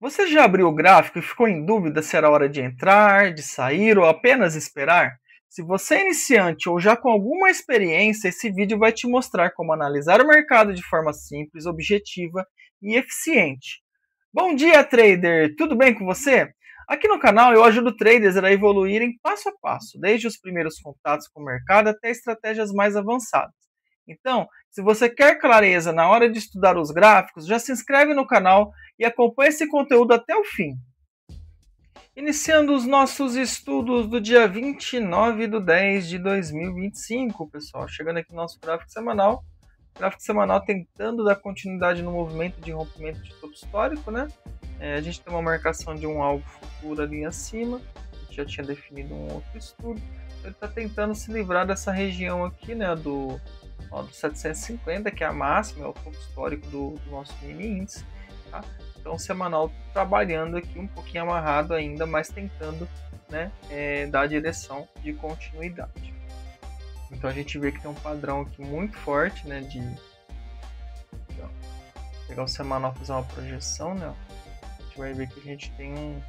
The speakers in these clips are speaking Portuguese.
Você já abriu o gráfico e ficou em dúvida se era hora de entrar, de sair ou apenas esperar? Se você é iniciante ou já com alguma experiência, esse vídeo vai te mostrar como analisar o mercado de forma simples, objetiva e eficiente. Bom dia, trader! Tudo bem com você? Aqui no canal eu ajudo traders a evoluírem passo a passo, desde os primeiros contatos com o mercado até estratégias mais avançadas. Então, se você quer clareza na hora de estudar os gráficos, já se inscreve no canal e acompanhe esse conteúdo até o fim. Iniciando os nossos estudos do dia 29/10/2025, pessoal. Chegando aqui no nosso gráfico semanal. Gráfico semanal tentando dar continuidade no movimento de rompimento de topo histórico, né? A gente tem uma marcação de um alvo futuro ali acima. A gente já tinha definido um outro estudo. Ele está tentando se livrar dessa região aqui, né? Do 750, que é a máxima, é o topo histórico do nosso mini índice, tá? Então, o semanal trabalhando aqui um pouquinho amarrado ainda, mas tentando, né, dar a direção de continuidade. Então, a gente vê que tem um padrão aqui muito forte, né, de então, pegar o semanal, fazer uma projeção, né? A gente vai ver que a gente tem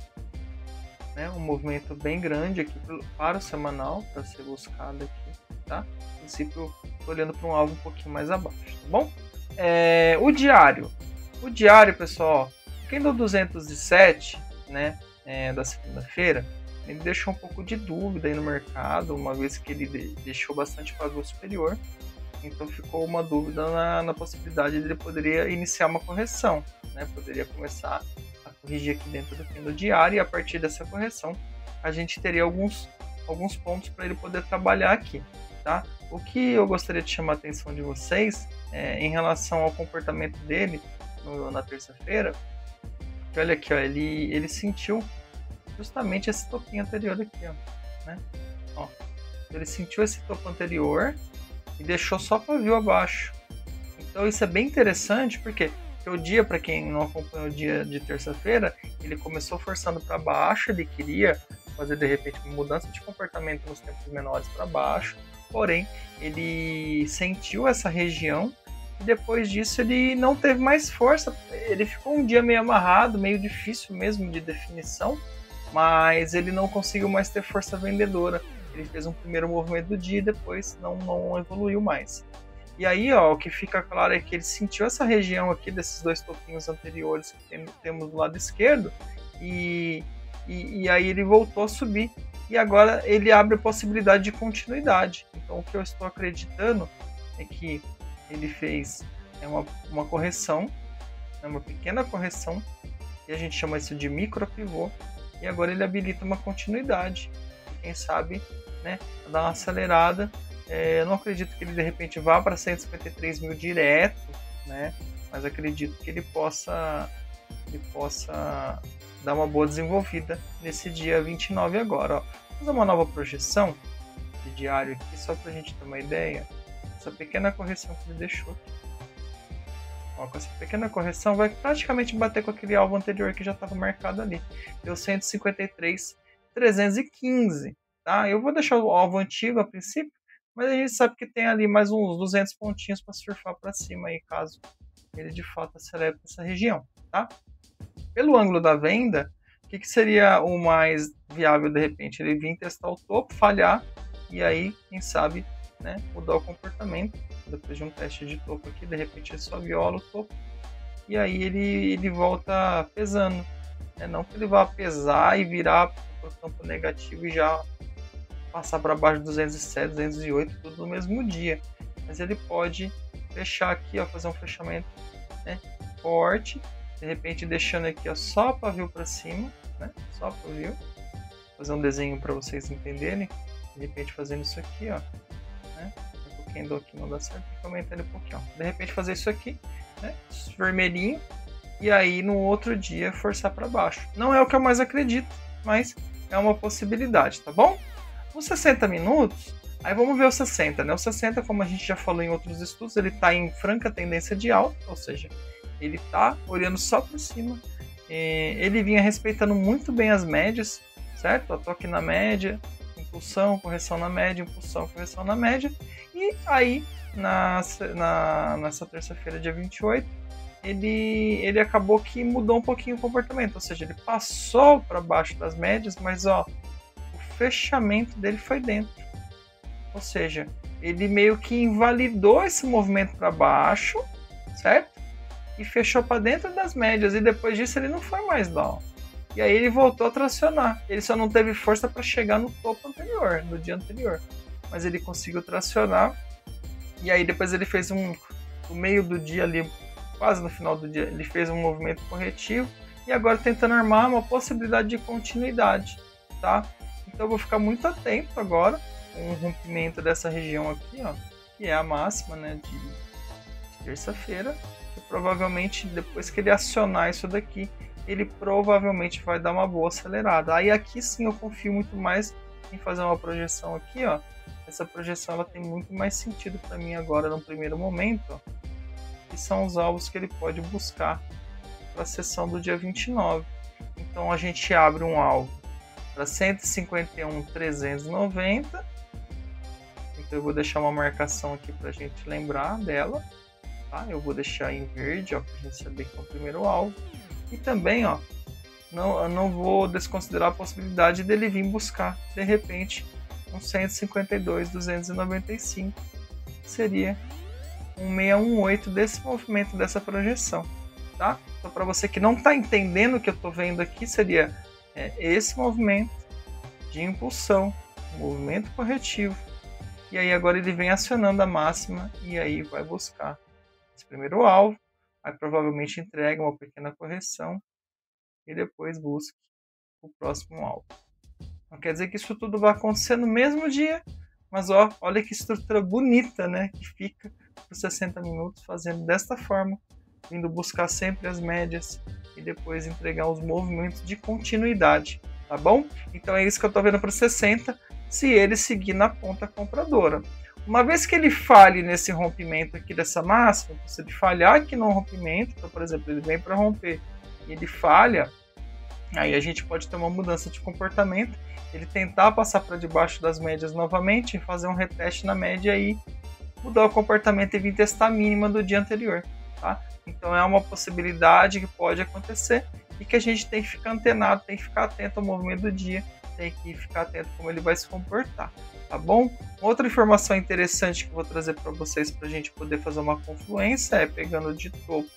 um movimento bem grande aqui para o semanal, para ser buscado aqui, tá? No princípio, olhando para um alvo um pouquinho mais abaixo, tá bom? O diário, pessoal, quem do 207, né, da segunda-feira, ele deixou um pouco de dúvida aí no mercado, uma vez que ele deixou bastante pavio superior, então ficou uma dúvida na possibilidade de ele poderia iniciar uma correção, né, poderia começar a corrigir aqui dentro do candle diário, e a partir dessa correção a gente teria alguns pontos para ele poder trabalhar aqui, tá? O que eu gostaria de chamar a atenção de vocês em relação ao comportamento dele na terça-feira, que olha aqui, ó, ele sentiu justamente esse topinho anterior aqui, ó, né? Ó, ele sentiu esse topo anterior e deixou só pavio abaixo. Então isso é bem interessante, porque o dia, para quem não acompanhou o dia de terça-feira, ele começou forçando para baixo, ele queria fazer de repente uma mudança de comportamento nos tempos menores para baixo, porém ele sentiu essa região e depois disso ele não teve mais força, ele ficou um dia meio amarrado, meio difícil mesmo de definição, mas ele não conseguiu mais ter força vendedora. Ele fez um primeiro movimento do dia e depois não evoluiu mais. E aí, ó, o que fica claro é que ele sentiu essa região aqui desses dois topinhos anteriores que temos do lado esquerdo e aí ele voltou a subir e agora ele abre a possibilidade de continuidade. Então o que eu estou acreditando é que ele fez uma correção, uma pequena correção, e a gente chama isso de micro pivô, e agora ele habilita uma continuidade. Quem sabe, né, dar uma acelerada. Eu não acredito que ele de repente vá para 153 mil direto, né, mas acredito que ele possa dar uma boa desenvolvida nesse dia 29 agora. Ó. Vou fazer uma nova projeção de diário aqui, só para a gente ter uma ideia. Essa pequena correção que ele deixou aqui. Ó, com essa pequena correção vai praticamente bater com aquele alvo anterior que já estava marcado ali. Deu 153.315, tá? Eu vou deixar o alvo antigo a princípio, mas a gente sabe que tem ali mais uns 200 pontinhos para surfar para cima aí, caso ele de fato acelere essa região, tá? Pelo ângulo da venda, o que seria o mais viável de repente? Ele vir testar o topo, falhar e aí, quem sabe, né, mudar o comportamento. Depois de um teste de topo aqui, de repente ele só viola o topo e aí ele volta pesando, né? Não que ele vá pesar e virar para o campo negativo e já passar para baixo de 207, 208, tudo no mesmo dia, mas ele pode fechar aqui, ó, fazer um fechamento, né, forte, de repente deixando aqui, ó, só pavio para cima, né, só pavio, fazer um desenho para vocês entenderem, de repente fazendo isso aqui, ó, né, o candle aqui não dá certo, fica aumentando um pouquinho, ó. De repente fazer isso aqui, né, vermelhinho, e aí no outro dia forçar para baixo. Não é o que eu mais acredito, mas é uma possibilidade, tá bom? Os 60 minutos, aí vamos ver o 60, né? O 60, como a gente já falou em outros estudos, ele está em franca tendência de alta, ou seja, ele está olhando só por cima. Ele vinha respeitando muito bem as médias, certo? Estou aqui na média, impulsão, correção na média, impulsão, correção na média. E aí, nessa terça-feira, dia 28, ele acabou que mudou um pouquinho o comportamento, ou seja, ele passou para baixo das médias, mas ó, o fechamento dele foi dentro. Ou seja, ele meio que invalidou esse movimento para baixo, certo? E fechou para dentro das médias, e depois disso ele não foi mais down. E aí ele voltou a tracionar. Ele só não teve força para chegar no topo anterior, no dia anterior. Mas ele conseguiu tracionar. E aí depois ele fez no meio do dia ali, quase no final do dia, ele fez um movimento corretivo. E agora tentando armar uma possibilidade de continuidade, tá? Então eu vou ficar muito atento agora com o rompimento dessa região aqui, ó, que é a máxima, né, de terça-feira. Que provavelmente depois que ele acionar isso daqui, ele provavelmente vai dar uma boa acelerada. Aí aqui sim eu confio muito mais em fazer uma projeção aqui, ó. Essa projeção ela tem muito mais sentido para mim agora no primeiro momento, ó, que são os alvos que ele pode buscar para a sessão do dia 29. Então a gente abre um alvo para 151.390. Então eu vou deixar uma marcação aqui para a gente lembrar dela. Tá? Eu vou deixar em verde, ó, para a gente saber que é o primeiro alvo. E também, ó, eu não vou desconsiderar a possibilidade dele vir buscar, de repente, um 152.295. Seria um 618 desse movimento, dessa projeção. Tá? Então, para você que não está entendendo o que eu estou vendo aqui, seria esse movimento de impulsão, movimento corretivo. E aí agora ele vem acionando a máxima e aí vai buscar esse primeiro alvo, aí provavelmente entrega uma pequena correção e depois busque o próximo alvo. Não quer dizer que isso tudo vai acontecer no mesmo dia, mas ó, olha que estrutura bonita, né, que fica por 60 minutos fazendo desta forma, vindo buscar sempre as médias e depois entregar os movimentos de continuidade, tá bom? Então é isso que eu estou vendo para 60, se ele seguir na ponta compradora. Uma vez que ele falhe nesse rompimento aqui dessa máxima, se ele falhar aqui no rompimento, então, por exemplo, ele vem para romper e ele falha, aí a gente pode ter uma mudança de comportamento, ele tentar passar para debaixo das médias novamente, fazer um reteste na média e mudar o comportamento e vir testar a mínima do dia anterior, tá? Então é uma possibilidade que pode acontecer e que a gente tem que ficar antenado, tem que ficar atento ao movimento do dia, tem que ficar atento como ele vai se comportar. Tá bom? Outra informação interessante que eu vou trazer para vocês para a gente poder fazer uma confluência é pegando de topo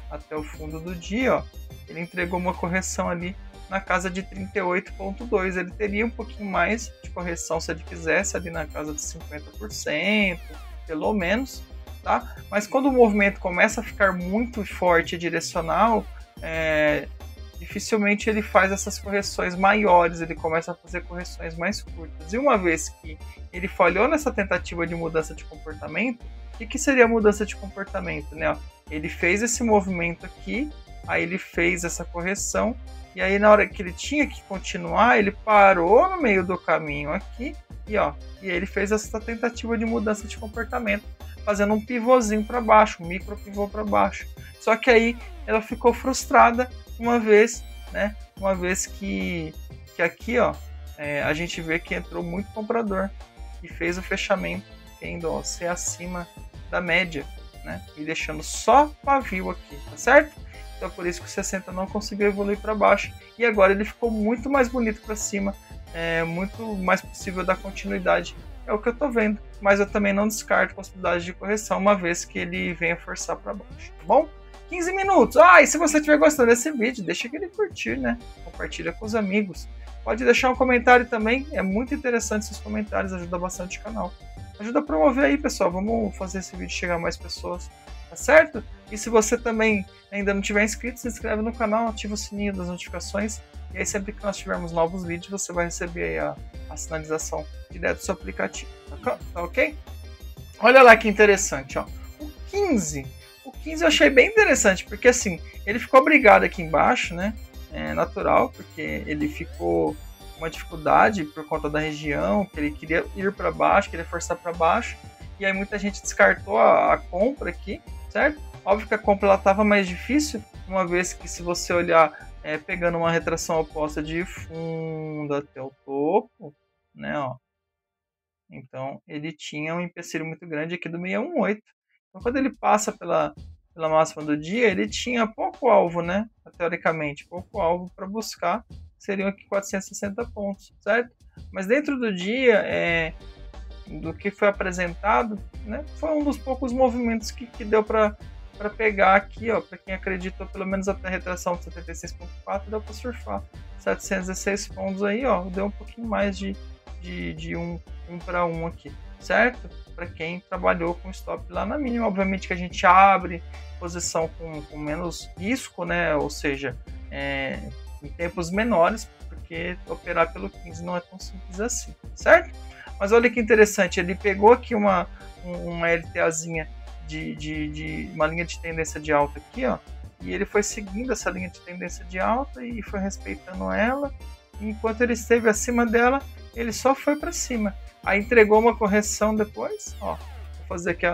até o fundo do dia, ó, ele entregou uma correção ali na casa de 38,2. Ele teria um pouquinho mais de correção se ele quisesse, ali na casa de 50%, pelo menos, tá? Mas quando o movimento começa a ficar muito forte e direcional, dificilmente ele faz essas correções maiores, ele começa a fazer correções mais curtas. E uma vez que ele falhou nessa tentativa de mudança de comportamento, o que seria a mudança de comportamento, né? Ele fez esse movimento aqui, aí ele fez essa correção, e aí na hora que ele tinha que continuar, ele parou no meio do caminho aqui, e aí ele fez essa tentativa de mudança de comportamento, fazendo um pivôzinho para baixo, um micro pivô para baixo. Só que aí ela ficou frustrada, uma vez que aqui, ó, a gente vê que entrou muito comprador e fez o fechamento tendo ser acima da média, né? E deixando só pavio aqui, tá certo? Então é por isso que o 60 não conseguiu evoluir para baixo e agora ele ficou muito mais bonito para cima, muito mais possível dar continuidade. É o que eu tô vendo, mas eu também não descarto possibilidade de correção uma vez que ele venha forçar para baixo, tá bom? 15 minutos. E se você estiver gostando desse vídeo, deixa aquele curtir, né? Compartilha com os amigos. Pode deixar um comentário também. É muito interessante esses comentários, ajuda bastante o canal. Ajuda a promover aí, pessoal. Vamos fazer esse vídeo chegar a mais pessoas, tá certo? E se você também ainda não tiver inscrito, se inscreve no canal, ativa o sininho das notificações. E aí sempre que nós tivermos novos vídeos, você vai receber aí a sinalização direto do seu aplicativo. Tá ok? Olha lá que interessante, ó. O 15 eu achei bem interessante, porque assim, ele ficou brigado aqui embaixo, né? É natural, porque ele ficou com uma dificuldade por conta da região, que ele queria ir para baixo, queria forçar para baixo, e aí muita gente descartou a compra aqui, certo? Óbvio que a compra ela estava mais difícil, uma vez que se você olhar pegando uma retração oposta de fundo até o topo, né, ó. Então ele tinha um empecilho muito grande aqui do 618. Então quando ele passa pela pela máxima do dia, ele tinha pouco alvo, né? Teoricamente, pouco alvo para buscar, seriam aqui 460 pontos, certo? Mas dentro do dia, do que foi apresentado, né, foi um dos poucos movimentos que deu para pegar aqui, ó, para quem acreditou pelo menos até a retração de 76.4, deu para surfar 716 pontos aí, ó, deu um pouquinho mais de um para um aqui, certo? Para quem trabalhou com stop lá na mínima, obviamente que a gente abre posição com menos risco, né? Ou seja, em tempos menores, porque operar pelo 15 não é tão simples assim, certo? Mas olha que interessante, ele pegou aqui uma LTAzinha de uma linha de tendência de alta aqui, ó, e ele foi seguindo essa linha de tendência de alta e foi respeitando ela. E enquanto ele esteve acima dela, ele só foi para cima. Aí entregou uma correção depois, ó. Vou fazer aqui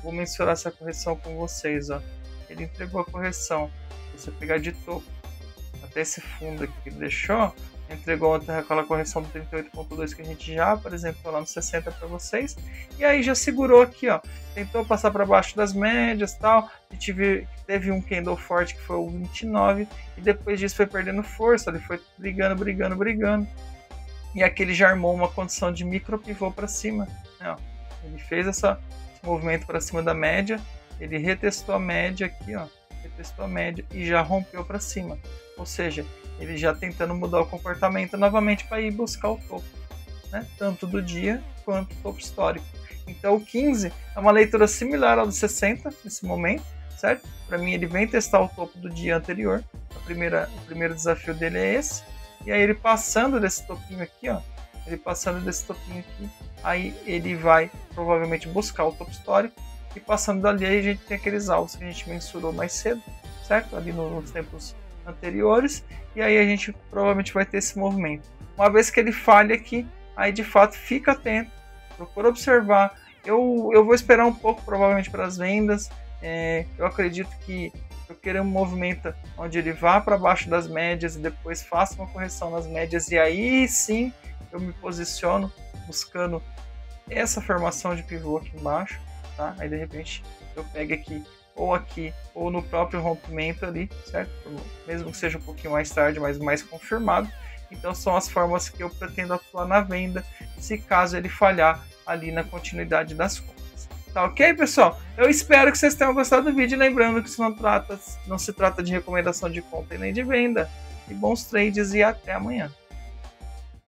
vou mensurar essa correção com vocês, ó. Ele entregou a correção. Se você pegar de topo até esse fundo aqui que ele deixou, entregou aquela correção do 38.2 que a gente já apresentou lá no 60 para vocês. E aí já segurou aqui, ó. Tentou passar para baixo das médias, tal. A gente teve um candle forte que foi o 29 e depois disso foi perdendo força. Ele foi brigando. E aqui ele já armou uma condição de micro pivô para cima, né, ó. Ele fez esse movimento para cima da média, ele retestou a média aqui, ó, retestou a média e já rompeu para cima. Ou seja, ele já tentando mudar o comportamento novamente para ir buscar o topo, né, tanto do dia quanto o topo histórico. Então o 15 é uma leitura similar ao do 60 nesse momento, certo? Para mim ele vem testar o topo do dia anterior. O primeiro desafio dele é esse. E aí ele passando desse topinho aqui, ó, aí ele vai provavelmente buscar o topo histórico e passando dali aí a gente tem aqueles alvos que a gente mensurou mais cedo, certo? Ali nos tempos anteriores, e aí a gente provavelmente vai ter esse movimento. Uma vez que ele falha aqui, aí de fato fica atento, procura observar. Eu vou esperar um pouco provavelmente para as vendas. Eu acredito que eu quero um movimento onde ele vá para baixo das médias e depois faça uma correção nas médias, e aí sim eu me posiciono buscando essa formação de pivô aqui embaixo, tá? Aí de repente eu pego aqui ou no próprio rompimento ali, certo? Mesmo que seja um pouquinho mais tarde, mas mais confirmado. Então são as formas que eu pretendo atuar na venda, se caso ele falhar ali na continuidade das compras. Tá ok, pessoal? Eu espero que vocês tenham gostado do vídeo. Lembrando que isso não se trata de recomendação de compra e nem de venda. E bons trades e até amanhã.